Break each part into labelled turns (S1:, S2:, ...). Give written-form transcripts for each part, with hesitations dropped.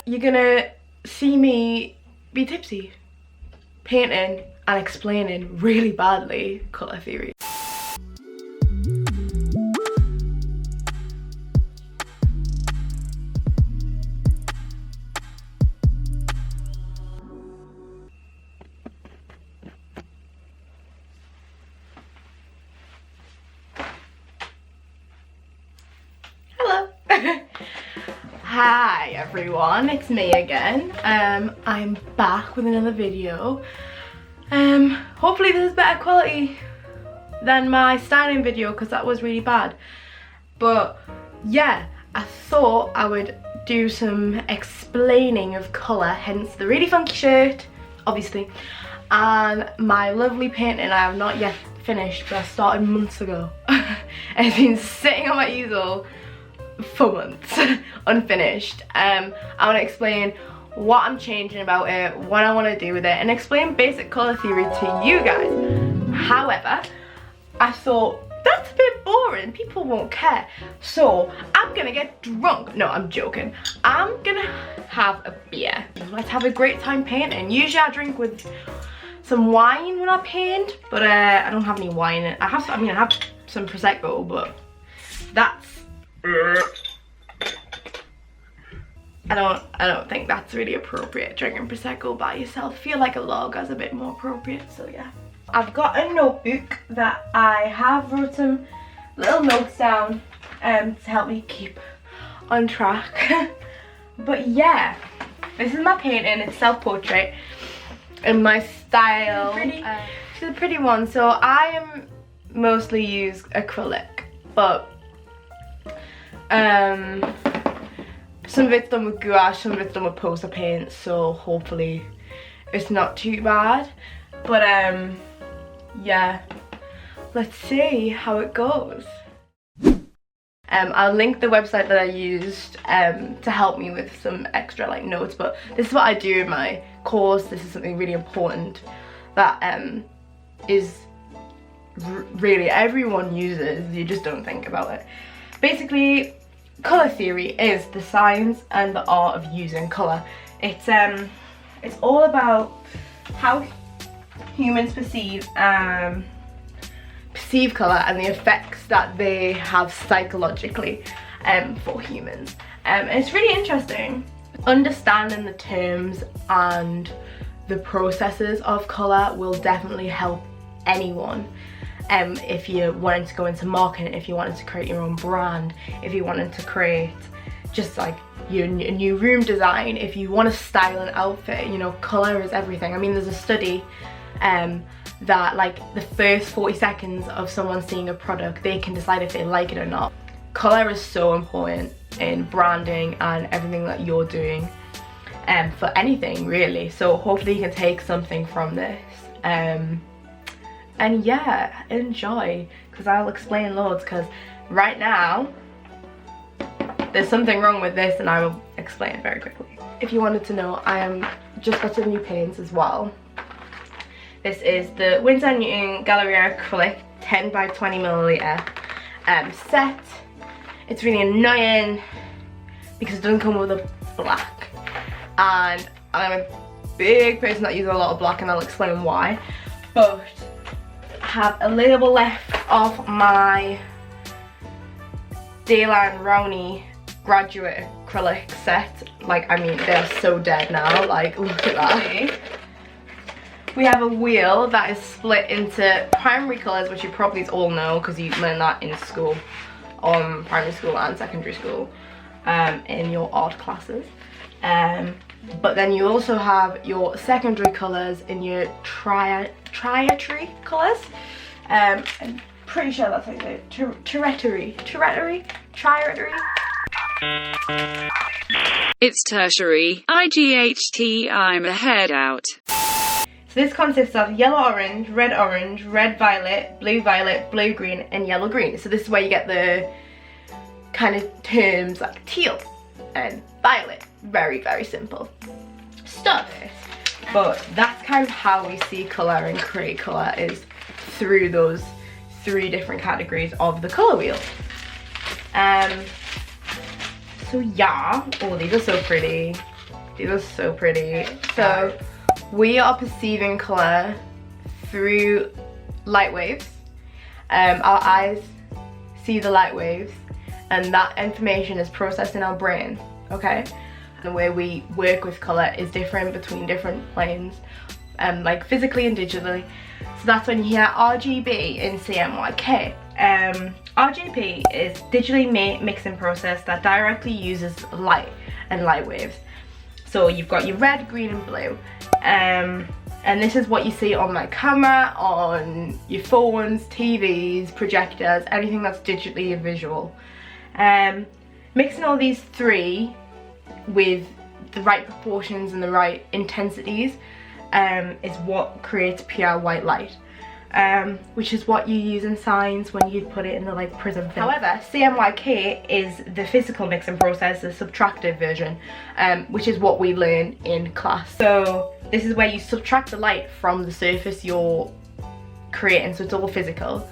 S1: you're gonna see me be tipsy, painting and explaining really badly colour theory. Hi everyone, it's me again. I'm back with another video. Hopefully this is better quality than my styling video because that was really bad. But yeah, I thought I would do some explaining of colour, hence the really funky shirt, obviously, and my lovely painting I have not yet finished, but I started months ago. It's been sitting on my easel for months, unfinished. I want to explain what I'm changing about it, what I want to do with it, and explain basic colour theory to you guys. However, I thought that's a bit boring, people won't care, so I'm gonna get drunk. No, I'm joking. I'm gonna have a beer. Let's have a great time painting. Usually I drink with some wine when I paint, but I don't have any wine. I have some Prosecco, but that's I don't think that's really appropriate, drinking Prosecco by yourself. I feel like a lager's a bit more appropriate, so yeah. I've got a notebook that I have wrote some little notes down to help me keep on track. But yeah, this is my painting, it's self-portrait in my style. She's a pretty one, so I mostly use acrylic, but some of it's done with gouache, some of it's done with poster paint, so hopefully it's not too bad. But yeah, let's see how it goes. I'll link the website that I used to help me with some extra like notes, but this is what I do in my course. This is something really important that is really everyone uses, you just don't think about it. Basically, colour theory is the science and the art of using colour. It's all about how humans perceive colour and the effects that they have psychologically for humans. And it's really interesting. Understanding the terms and the processes of colour will definitely help anyone. If you wanted to go into marketing, if you wanted to create your own brand, if you wanted to create just like your new room design, if you want to style an outfit, you know, colour is everything. I mean, there's a study that like the first 40 seconds of someone seeing a product, they can decide if they like it or not. Colour is so important in branding and everything that you're doing, for anything really. So hopefully you can take something from this. And yeah, enjoy, because I'll explain loads, because right now there's something wrong with this and I will explain it very quickly. If you wanted to know, I am just got some new paints as well. This is the Winsor & Newton Galleria Acrylic 10 by 20 milliliter set. It's really annoying because it doesn't come with a black, and I'm a big person that uses a lot of black, and I'll explain why. But have a label left off my Dayline Rowney graduate acrylic set. Like, I mean, they're so dead now, like, look at that. We have a wheel that is split into primary colours, which you probably all know because you learn that in school, primary school and secondary school, in your art classes. But then you also have your secondary colours in your trietary colours. I'm pretty sure that's how you say it. Trietary.
S2: It's tertiary. IGHT, I'm a head out.
S1: So this consists of yellow orange, red violet, blue green, and yellow green. So this is where you get the kind of terms like teal and violet. Very, very simple stuff. But that's kind of how we see colour and create colour, is through those 3 different categories of the colour wheel. So yeah, oh, these are so pretty. These are so pretty. So we are perceiving colour through light waves. Our eyes see the light waves, and that information is processed in our brain, okay? The way we work with colour is different between different planes, like physically and digitally. So that's when you hear RGB in CMYK. RGB is digitally mixing process that directly uses light and light waves. So you've got your red, green and blue. And this is what you see on my camera, on your phones, TVs, projectors, anything that's digitally visual. Mixing all these three with the right proportions and the right intensities is what creates pure white light, which is what you use in science when you put it in the like prism thing. However, CMYK is the physical mixing process, the subtractive version, which is what we learn in class. So this is where you subtract the light from the surface you're creating, so it's all physical,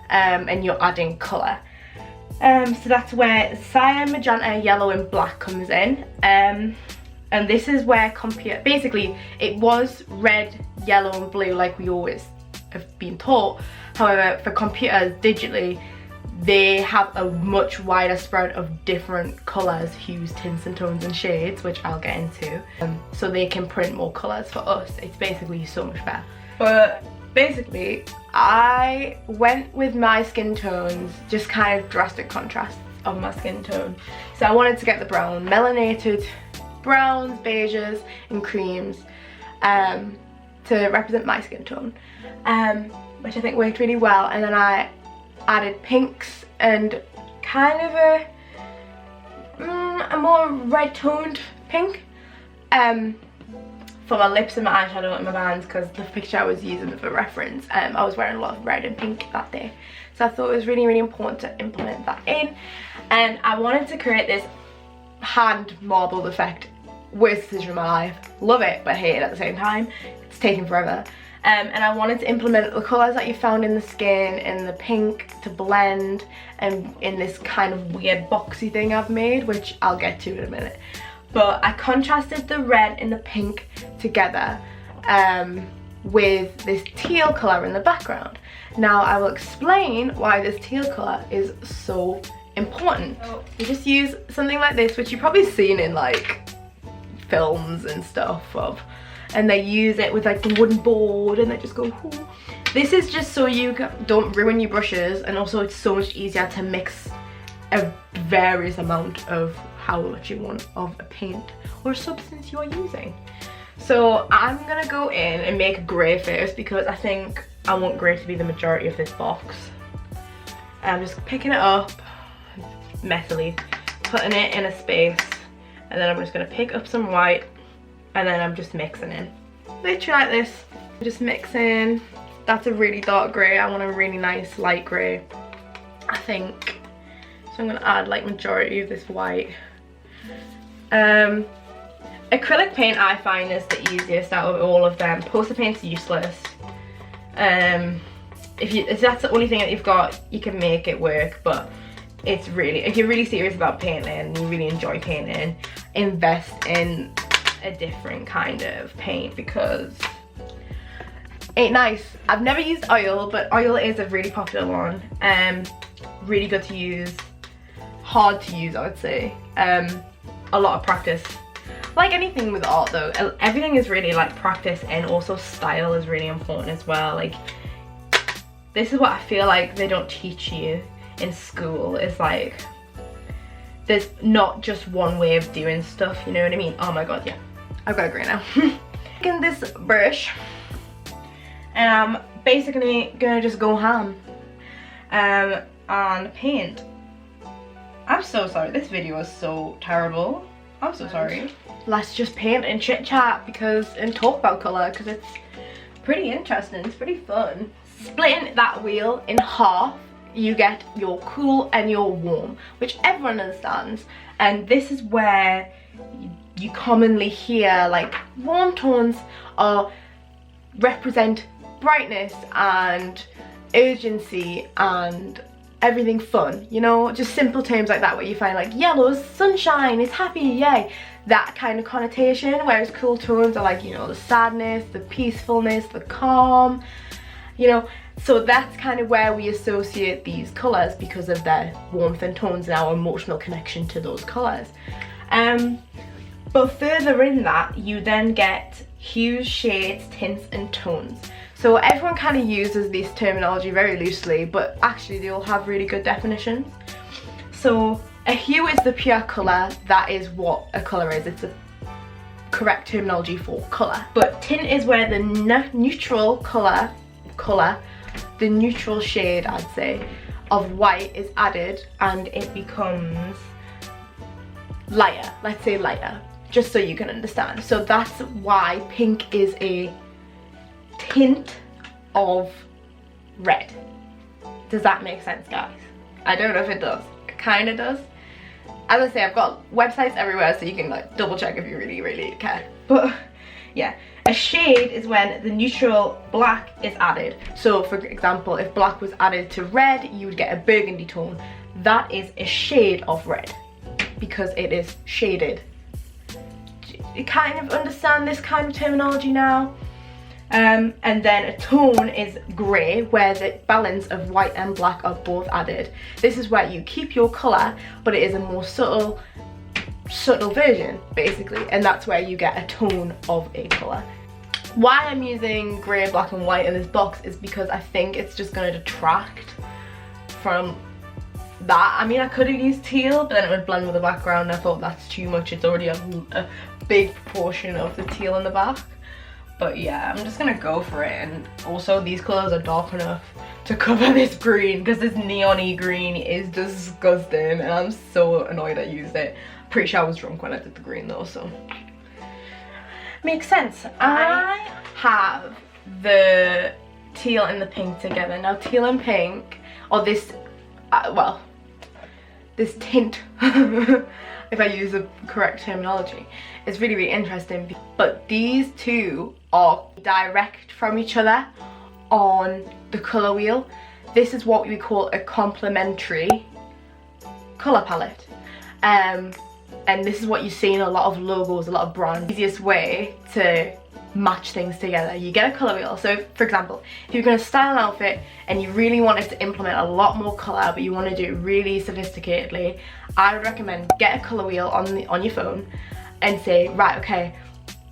S1: and you're adding colour. So that's where cyan, magenta, yellow and black comes in. And this is where basically it was red, yellow and blue like we always have been taught. However, for computers digitally, they have a much wider spread of different colours, hues, tints and tones and shades, which I'll get into. So they can print more colours for us. It's basically so much better. But basically, I went with my skin tones, just kind of drastic contrasts of my skin tone. So I wanted to get the brown, melanated browns, beiges and creams to represent my skin tone, which I think worked really well. And then I added pinks and kind of a more red toned pink for my lips and my eyeshadow and my bands, because the picture I was using for reference, I was wearing a lot of red and pink that day. So I thought it was really, really important to implement that in. And I wanted to create this hand marbled effect. Worst decision of my life. Love it, but hate it at the same time. It's taking forever. And I wanted to implement the colours that you found in the skin, in the pink to blend, and in this kind of weird boxy thing I've made, which I'll get to in a minute. But I contrasted the red and the pink together with this teal colour in the background. Now I will explain why this teal colour is so important. So you just use something like this, which you've probably seen in like films and stuff of, and they use it with like the wooden board and they just go, ooh. This is just so you don't ruin your brushes, and also it's so much easier to mix a various amount of how much you want of a paint or substance you are using. So I'm gonna go in and make grey first, because I think I want grey to be the majority of this box. I'm just picking it up messily, putting it in a space, and then I'm just gonna pick up some white, and then I'm just mixing in. Literally like this, just mixing. That's a really dark grey. I want a really nice light grey, I think. So I'm gonna add like majority of this white. Acrylic paint I find is the easiest out of all of them. Poster paint's useless. If that's the only thing that you've got, you can make it work, but it's really, if you're really serious about painting and you really enjoy painting, invest in a different kind of paint, because ain't nice. I've never used oil, but oil is a really popular one. Really good to use, hard to use I would say. A lot of practice. Like anything with art though, everything is really like practice, and also style is really important as well. Like, this is what I feel like they don't teach you in school, is like there's not just one way of doing stuff, you know what I mean? Oh my god, yeah, I've got a grey now. Taking this brush, and I'm basically gonna just go ham on paint. I'm so sorry, this video is so terrible. I'm so sorry. Let's just paint and chit chat and talk about colour, because it's pretty interesting, it's pretty fun. Splitting that wheel in half, you get your cool and your warm, which everyone understands. And this is where you commonly hear like warm tones represent brightness and urgency and everything fun, you know, just simple terms like that, where you find like yellow is sunshine, is happy, yay. that kind of connotation, whereas cool tones are like, you know, the sadness, the peacefulness, the calm, you know. So that's kind of where we associate these colours because of their warmth and tones and our emotional connection to those colours. But further in that, you then get hues, shades, tints and tones. So everyone kind of uses this terminology very loosely, but actually they all have really good definitions. So a hue is the pure colour, that is what a colour is. It's a correct terminology for colour. But tint is where the neutral colour, the neutral shade, I'd say, of white is added and it becomes lighter. Let's say lighter, just so you can understand. So that's why pink is a tint of red. Does that make sense, guys? I don't know if it does. It kind of does. As I say, I've got websites everywhere so you can like double check if you really care. But yeah, a shade is when the neutral black is added. So for example, if black was added to red, you would get a burgundy tone. That is a shade of red because it is shaded. You kind of understand this kind of terminology now? And then a tone is grey, where the balance of white and black are both added. This is where you keep your colour, but it is a more subtle version, basically, and that's where you get a tone of a colour. Why I'm using grey, black and white in this box is because I think it's just going to detract from that. I mean, I could have used teal, but then it would blend with the background. I thought that's too much. It's already a big proportion of the teal in the back. But yeah, I'm just gonna go for it. And also these colours are dark enough to cover this green, because this neon-y green is disgusting and I'm so annoyed I used it. Pretty sure I was drunk when I did the green though, so makes sense. I have the teal and the pink together. Now teal and pink, or this, well, this tint, if I use the correct terminology, is really interesting. But these two are direct from each other on the colour wheel. This is what we call a complementary colour palette. And this is what you see in a lot of logos, a lot of brands. Easiest way to match things together. You get a colour wheel. So for example, if you're going to style an outfit and you really wanted to implement a lot more colour, but you want to do it really sophisticatedly, I would recommend get a colour wheel on your phone and say, right, okay,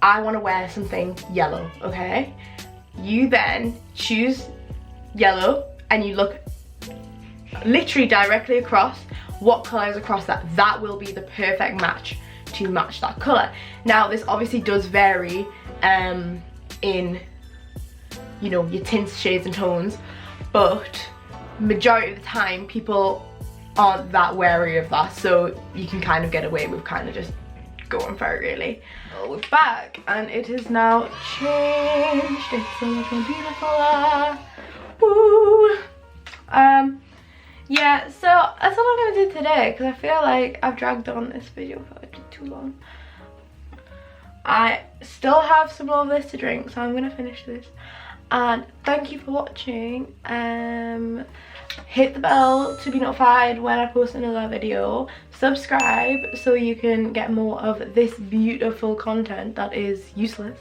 S1: I want to wear something yellow, okay? You then choose yellow and you look literally directly across what colour is across that. That will be the perfect match to match that colour. Now this obviously does vary in, you know, your tints, shades and tones, but majority of the time people aren't that wary of that, so you can kind of get away with kind of just going for it, really. Well, we're back and it is now changed. It's so much more beautiful. Woo! Yeah, so that's all I'm gonna do today because I feel like I've dragged on this video for too long. I still have some more of this to drink, so I'm gonna finish this. And thank you for watching. Hit the bell to be notified when I post another video. Subscribe so you can get more of this beautiful content that is useless.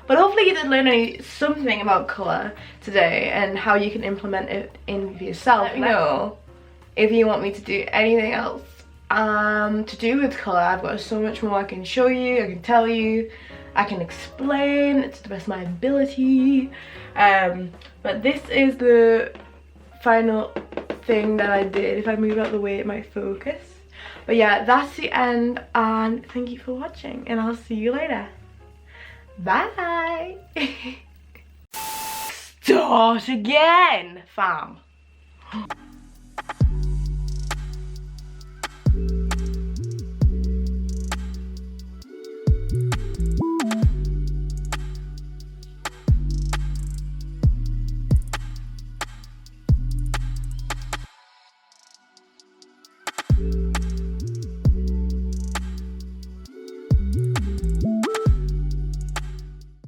S1: But hopefully you did learn something about colour today and how you can implement it in for yourself. Let me know if you want me to do anything else to do with colour. I've got so much more I can show you, I can tell you, I can explain to the best of my ability. But this is the final thing that I did. If I move out of the way it might focus. But yeah, that's the end and thank you for watching and I'll see you later. Bye. Start again, fam.